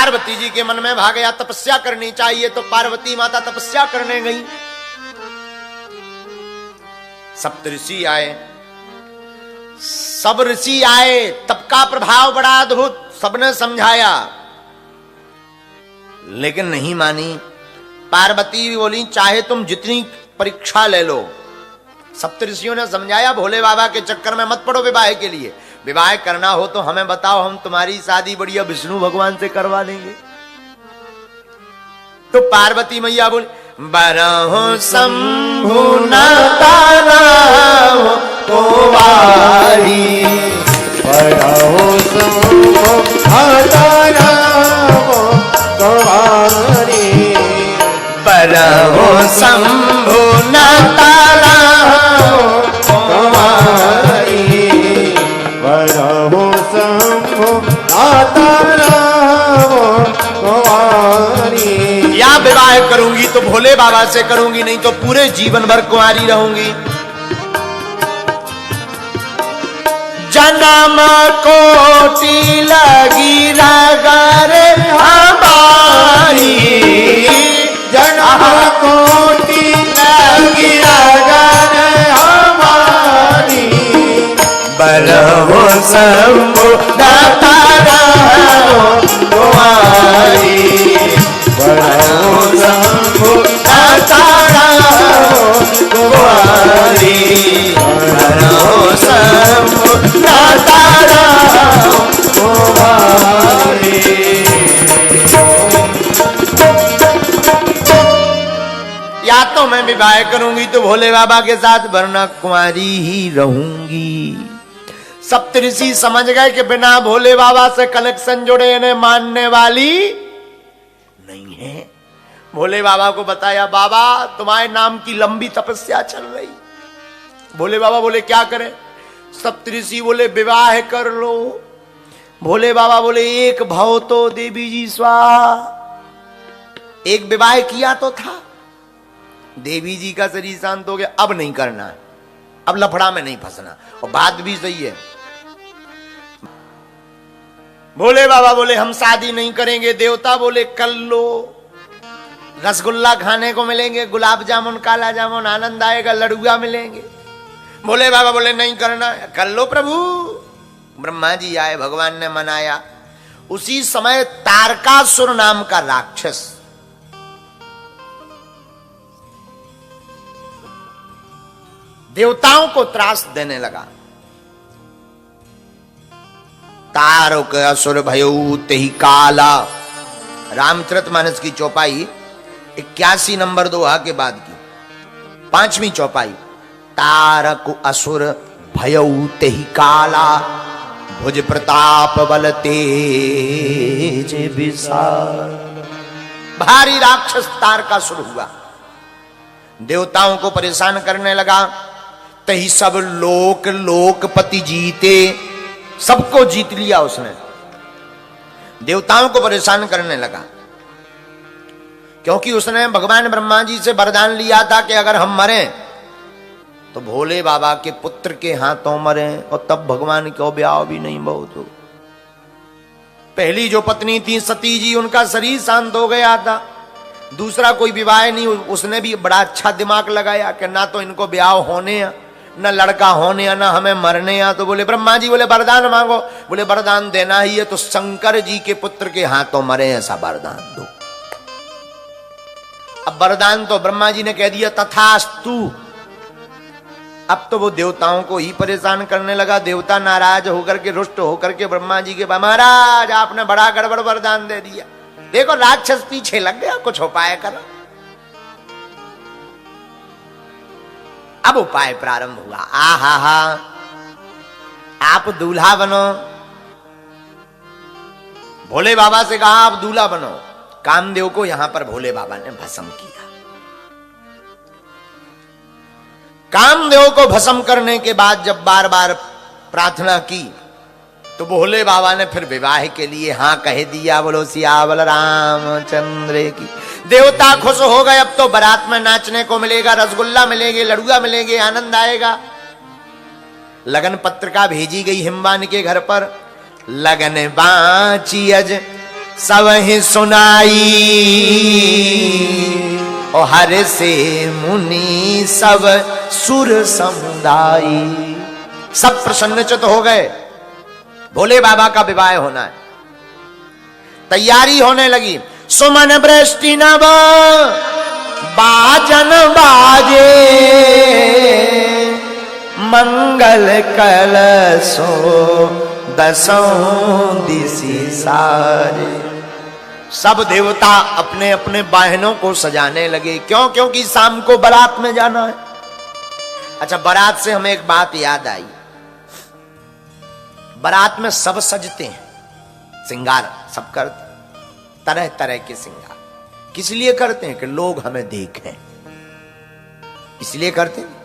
पार्वती जी के मन में भाग गया तपस्या करनी चाहिए, तो पार्वती माता तपस्या करने गई। सप्तऋषि आए, सब ऋषि आए, तप का प्रभाव बड़ा अद्भुत, सबने समझाया लेकिन नहीं मानी। पार्वती बोली चाहे तुम जितनी परीक्षा ले लो। सप्तऋषियों ने समझाया भोले बाबा के चक्कर में मत पड़ो, विवाह के लिए विवाह करना हो तो हमें बताओ, हम तुम्हारी शादी बढ़िया विष्णु भगवान से करवा देंगे। तो पार्वती मैया बोली बरहो शंभु न तारा कुमारी, बरहो शंभु न तारा कुमारी, बरहो शंभु न तारा कुमारी, बरहो शंभु न तारा कुमारी। या विवाह करूंगी तो भोले बाबा से करूंगी, नहीं तो पूरे जीवन भर कुंवारी रहूंगी। जन्म कोटि लगी रगर हमारी, जन्म कोटि लगी रगर हमारी, बरहो शंभु न तारा कुमारी, बरहो शंभु न तारा कुमारी, बरहो शंभु न तारा कुमारी। या तो मैं विवाह करूंगी तो भोले बाबा के साथ, वरना कुंवारी ही रहूंगी। सप्तऋषि समझ गए कि बिना भोले बाबा से कनेक्शन जोड़े इन्हें मानने वाली नहीं है। भोले बाबा को बताया बाबा तुम्हारे नाम की लंबी तपस्या चल रही। भोले बाबा बोले क्या करें? सप्तऋषि बोले विवाह कर लो। भोले बाबा बोले एक भव तो देवी जी स्वाहा। एक विवाह किया तो था, देवी जी का शरीर शांत हो गया, अब नहीं करना है, अब लफड़ा में नहीं फंसना। और बात भी सही है। भोले बाबा बोले हम शादी नहीं करेंगे। देवता बोले कर लो, रसगुल्ला खाने को मिलेंगे, गुलाब जामुन, काला जामुन, आनंद आएगा, लड़ुआ मिलेंगे। भोले बाबा बोले नहीं करना है, कर लो प्रभु। ब्रह्मा जी आए, भगवान ने मनाया। उसी समय तारकासुर नाम का राक्षस देवताओं को त्रास देने लगा। तारक असुर भयऊ तेहि काला, रामचरितमानस की चौपाई 81 नंबर दोहा के बाद की 5वीं चौपाई। तारक असुर भयऊ तेहि काला, भुज प्रताप बल तेज विशाल। भारी राक्षस तारकासुर हुआ, देवताओं को परेशान करने लगा। तही सब लोक लोकपति जीते, सबको जीत लिया उसने। देवताओं को परेशान करने लगा क्योंकि उसने भगवान ब्रह्मा जी से वरदान लिया था कि अगर हम मरें तो भोले बाबा के पुत्र के हाथों मरें। और तब भगवान को ब्याह भी नहीं बहुत हो। पहली जो पत्नी थी सती जी, उनका शरीर शांत हो गया था, दूसरा कोई विवाह नहीं। उसने भी बड़ा अच्छा दिमाग लगाया कि ना तो इनको ब्याह होने या न लड़का होने या ना हमें मरने या। तो बोले ब्रह्मा जी बोले वरदान मांगो। बोले वरदान देना ही है तो शंकर जी के पुत्र के हाथों मरे ऐसा वरदान दो। अब वरदान तो ब्रह्मा जी ने कह दिया तथास्तु। अब तो वो देवताओं को ही परेशान करने लगा। देवता नाराज होकर के, रुष्ट होकर के ब्रह्मा जी के महाराज आपने बड़ा गड़बड़ वरदान दे दिया, देखो राक्षस पीछे लग गया, कुछ उपाय करो। अब उपाय प्रारंभ हुआ। आहा हा, आप दूल्हा बनो। भोले बाबा से कहा आप दूल्हा बनो। कामदेव को यहां पर भोले बाबा ने भस्म किया। कामदेव को भस्म करने के बाद जब बार बार प्रार्थना की तो भोले बाबा ने फिर विवाह के लिए हां कह दिया। बोलो सियावल रामचंद्र की। देवता खुश हो गए। अब तो बारात में नाचने को मिलेगा, रसगुल्ला मिलेंगे, लड़ुआ मिलेंगे, आनंद आएगा। लगन पत्रिका भेजी गई हिमवान के घर पर। लगन बाची अज सब ही सुनाई, और हर से मुनि सब सुर समुदाय। सब प्रसन्नचित हो गए, भोले बाबा का विवाह होना है, तैयारी होने लगी। सुमन वृष्टि नव बाजन बाजे, मंगल कलशो दसों दिशि सारे। सब देवता अपने अपने वाहनों को सजाने लगे। क्यों? क्योंकि शाम को बारात में जाना है। अच्छा, बारात से हमें एक बात याद आई। बारात में सब सजते हैं, श्रृंगार सब करते, तरह तरह के श्रृंगार। किस लिए करते हैं? कि लोग हमें देखें, इसलिए करते हैं।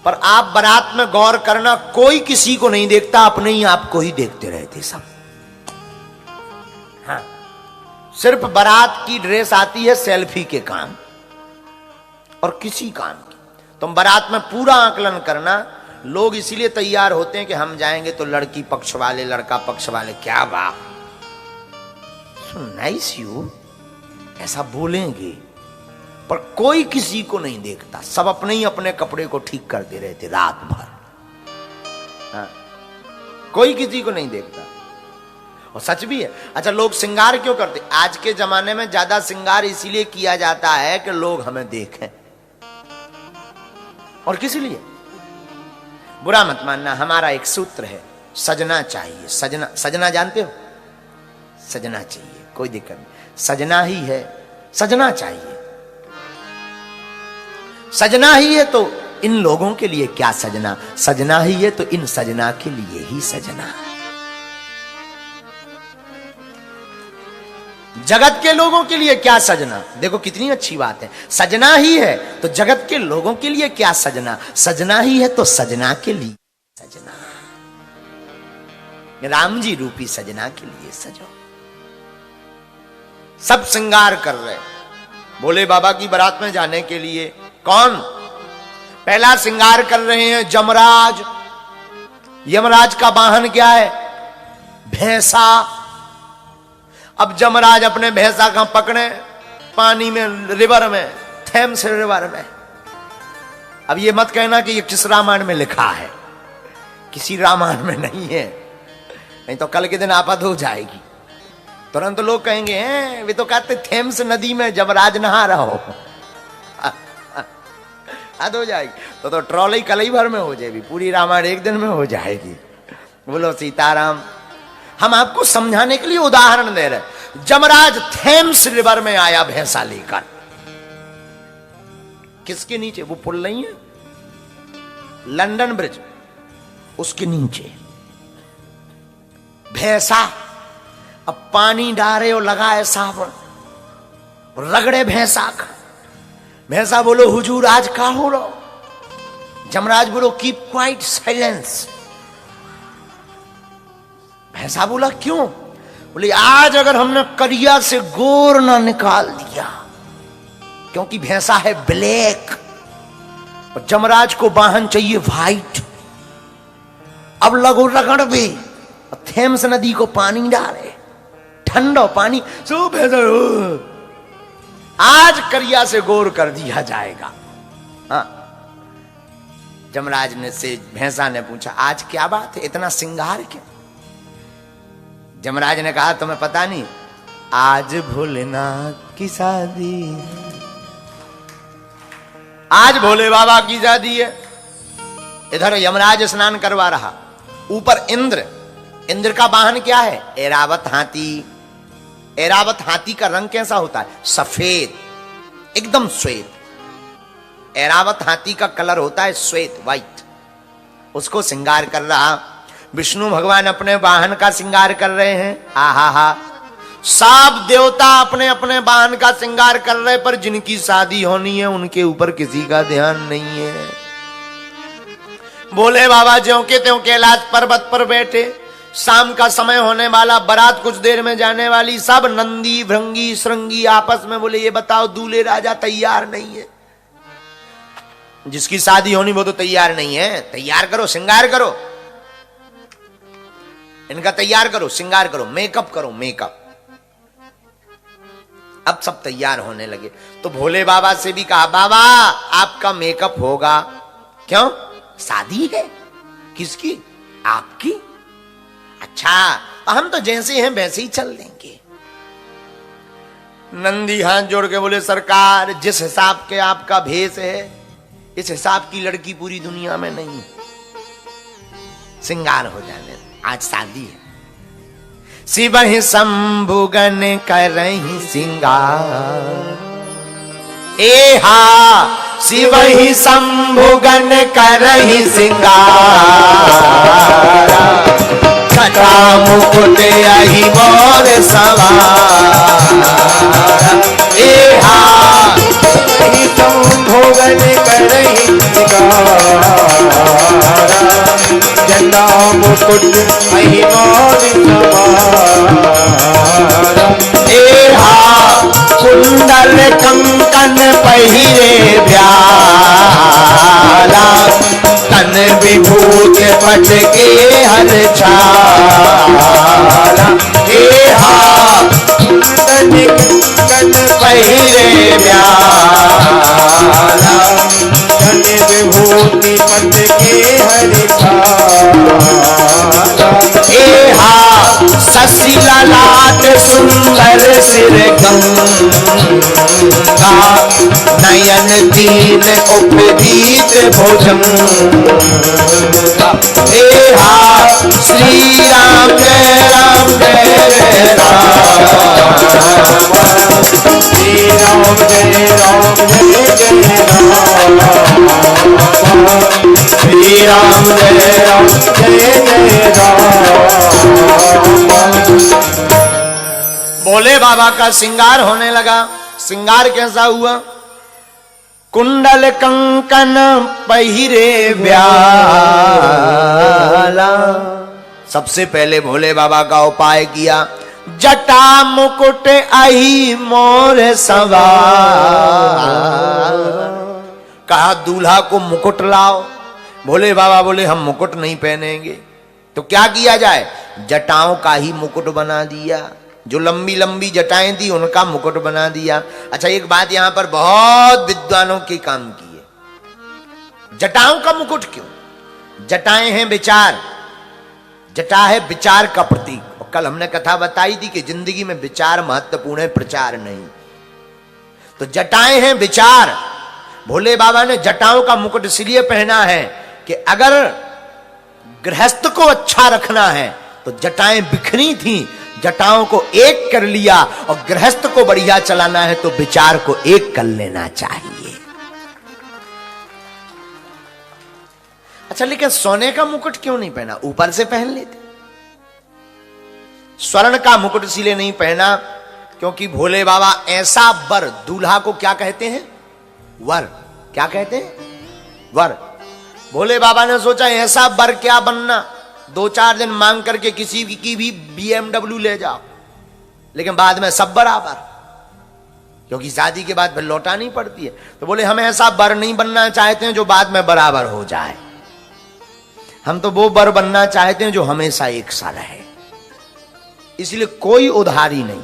पर आप बारात में गौर करना, कोई किसी को नहीं देखता, अपने ही आप को ही देखते रहते सब। हाँ, सिर्फ बारात की ड्रेस आती है सेल्फी के काम और किसी काम की। तुम बारात में पूरा आकलन करना, लोग इसीलिए तैयार होते हैं कि हम जाएंगे तो लड़की पक्ष वाले, लड़का पक्ष वाले, क्या वाह, सो नाइस यू, ऐसा बोलेंगे। पर कोई किसी को नहीं देखता, सब अपने ही अपने कपड़े को ठीक करते रहते रात भर। हाँ, कोई किसी को नहीं देखता, और सच भी है। अच्छा, लोग श्रृंगार क्यों करते? आज के जमाने में ज्यादा श्रृंगार इसीलिए किया जाता है कि लोग हमें देखें, और किस लिए? बुरा मत मानना, हमारा एक सूत्र है, सजना चाहिए। सजना, सजना जानते हो? सजना चाहिए, कोई दिक्कत नहीं, सजना ही है, सजना चाहिए। सजना ही है तो इन लोगों के लिए क्या सजना, सजना ही है तो इन सजना के लिए ही सजना। जगत के लोगों के लिए क्या सजना? देखो कितनी अच्छी बात है, सजना ही है तो जगत के लोगों के लिए क्या सजना, सजना ही है तो सजना के लिए सजना। राम जी रूपी सजना के लिए सजो। सब श्रृंगार कर रहे भोले बाबा की बारात में जाने के लिए। कौन? पहला श्रृंगार कर रहे हैं यमराज। यमराज का वाहन क्या है? भैंसा। अब यमराज अपने भैंसा का पकड़े पानी में, रिवर में, थेम्स रिवर में। अब ये मत कहना कि ये किस रामायण में लिखा है, किसी रामायण में नहीं है, नहीं तो कल के दिन आफत हो जाएगी। तुरंत लोग कहेंगे हैं वे तो कहते थेम्स नदी में यमराज नहा रहा हो, हद हो जाएगी। तो ट्रॉली कलई भर में हो जाएगी, पूरी रामायण एक दिन में हो जाएगी। बोलो सीताराम। हम आपको समझाने के लिए उदाहरण दे रहे। यमराज थेम्स रिवर में आया भैंसा लेकर। किसके नीचे? वो पुल नहीं है, लंदन ब्रिज, उसके नीचे भैंसा। अब पानी डारे और लगाए साबुन, रगड़े भैंसा का। भैंसा बोलो हुजूर आज का हो रहा? यमराज बोलो कीप क्वाइट साइलेंस। भैंसा बोला क्यों? बोले आज अगर हमने करिया से गोर ना निकाल दिया, क्योंकि भैंसा है ब्लैक और यमराज को वाहन चाहिए व्हाइट। अब लगो रगड़ भी, थेम्स नदी को पानी डाले, ठंडा पानी, सो भैंसा आज करिया से गोर कर दिया जाएगा। हाँ, यमराज ने से भैंसा ने पूछा आज क्या बात है, इतना श्रृंगार क्यों? यमराज ने कहा तुम्हें पता नहीं, आज भोलेनाथ की शादी, आज भोले बाबा की शादी है। इधर यमराज स्नान करवा रहा, ऊपर इंद्र। इंद्र का वाहन क्या है? ऐरावत हाथी। ऐरावत हाथी का रंग कैसा होता है? सफेद, एकदम श्वेत। ऐरावत हाथी का कलर होता है श्वेत, व्हाइट। उसको श्रृंगार कर रहा। विष्णु भगवान अपने वाहन का श्रृंगार कर रहे हैं। आहा हा, सब देवता अपने अपने वाहन का श्रृंगार कर रहे, पर जिनकी शादी होनी है उनके ऊपर किसी का ध्यान नहीं है। भोले बाबा ज्यों के त्यों कैलाश पर्वत पर बैठे, शाम का समय होने वाला, बारात कुछ देर में जाने वाली। सब नंदी भृंगी श्रृंगी आपस में बोले ये बताओ दूल्हे राजा तैयार नहीं है। जिसकी शादी होनी वो तो तैयार नहीं है। तैयार करो, श्रृंगार करो, इनका तैयार करो, श्रृंगार करो, मेकअप करो, मेकअप। अब सब तैयार होने लगे। तो भोले बाबा से भी कहा, बाबा आपका मेकअप होगा। क्यों? शादी है। किसकी? आपकी। अच्छा, हम तो जैसे हैं वैसे ही चल देंगे। नंदी हाथ जोड़ के बोले, सरकार जिस हिसाब के आपका भेष है इस हिसाब की लड़की पूरी दुनिया में नहीं। श्रृंगार हो जाने, आज शादी है। शिवहि शंभुगन करहि श्रृंगार, एहा शिवहि शंभुगन करहि श्रृंगार, छटा मुकुट अहि मोर सवार, एहा शिवहि शंभुगन करहि श्रृंगार, जटा मुकुट अहि मोर सवार, एहा कुंडल कंकन पहिरे ब्याला, तन विभूत पट के हर छाला, एहा कुंडल कंकन पहिरे ब्याला, धन विभूति पट के हर छाला, एहा शशि ललाट सुंदर सिर गंगा, नयन तीन उपदीत भुजंगा, एहा श्री राम जय राम जय जय राम, श्री राम जय राम जय जय राम, श्री राम जय राम जय जय राम। भोले बाबा का श्रृंगार होने लगा। श्रृंगार कैसा हुआ? कुंडल कंकन पहिरे ब्याला, सबसे पहले भोले बाबा का उपाय किया, जटा मुकुट अहि मोर सवार, कहा दूल्हा को मुकुट लाओ। भोले बाबा बोले हम मुकुट नहीं पहनेंगे। तो क्या किया जाए? जटाओं का ही मुकुट बना दिया, जो लंबी लंबी जटाएं थी उनका मुकुट बना दिया। अच्छा, एक बात यहां पर बहुत विद्वानों के काम की है, जटाओं का मुकुट क्यों? जटाएं हैं विचार, जटा है विचार का प्रतीक। और कल हमने कथा बताई थी कि जिंदगी में विचार महत्वपूर्ण है, प्रचार नहीं। तो जटाएं हैं विचार। भोले बाबा ने जटाओं का मुकुट इसलिए पहना है कि अगर गृहस्थ को अच्छा रखना है तो जटाएं बिखरी थी, जटाओं को एक कर लिया, और गृहस्थ को बढ़िया चलाना है तो विचार को एक कर लेना चाहिए। अच्छा, लेकिन सोने का मुकुट क्यों नहीं पहना? ऊपर से पहन लेते। स्वर्ण का मुकुट इसलिए नहीं पहना क्योंकि भोले बाबा ऐसा वर, दूल्हा को क्या कहते हैं? वर। क्या कहते हैं? वर। भोले बाबा ने सोचा ऐसा वर क्या बनना, 2-4 दिन मांग करके किसी की भी BMW ले जाओ, लेकिन बाद में सब बराबर, क्योंकि शादी के बाद फिर लौटानी पड़ती है। तो बोले हम ऐसा वर नहीं बनना चाहते हैं जो बाद में बराबर हो जाए, हम तो वो वर बनना चाहते हैं जो हमेशा एक सा रहे। इसलिए कोई उधारी नहीं,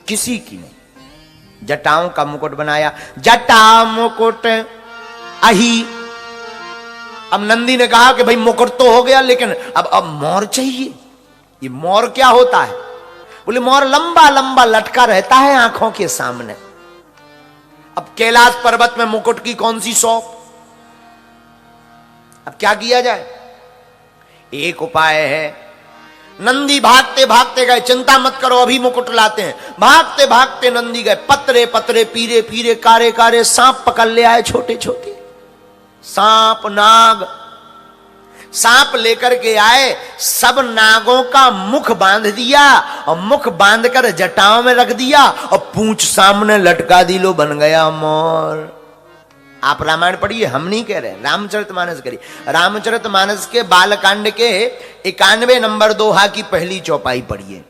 किसी की नहीं। जटाओं का मुकुट बनाया, जटा मुकुट अहि। अब नंदी ने कहा कि भाई मुकुट तो हो गया, लेकिन अब मोर चाहिए। ये मोर क्या होता है? बोले मोर लंबा लंबा लटका रहता है आंखों के सामने। अब कैलाश पर्वत में मुकुट की कौन सी शौक? अब क्या किया जाए? एक उपाय है। नंदी भागते भागते गए, चिंता मत करो अभी मुकुट लाते हैं। भागते भागते नंदी गए, पतरे पतरे पीरे पीरे कारे कारे सांप पकड़ ले आए, छोटे छोटे सांप नाग। सांप लेकर के आए, सब नागों का मुख बांध दिया और मुख बांधकर जटाओं में रख दिया और पूंछ सामने लटका दी, लो बन गया मोर। आप रामायण पढ़िए, हम नहीं कह रहे, रामचरितमानस करिए। रामचरितमानस के बालकांड के 91 नंबर दोहा की पहली चौपाई पढ़िए।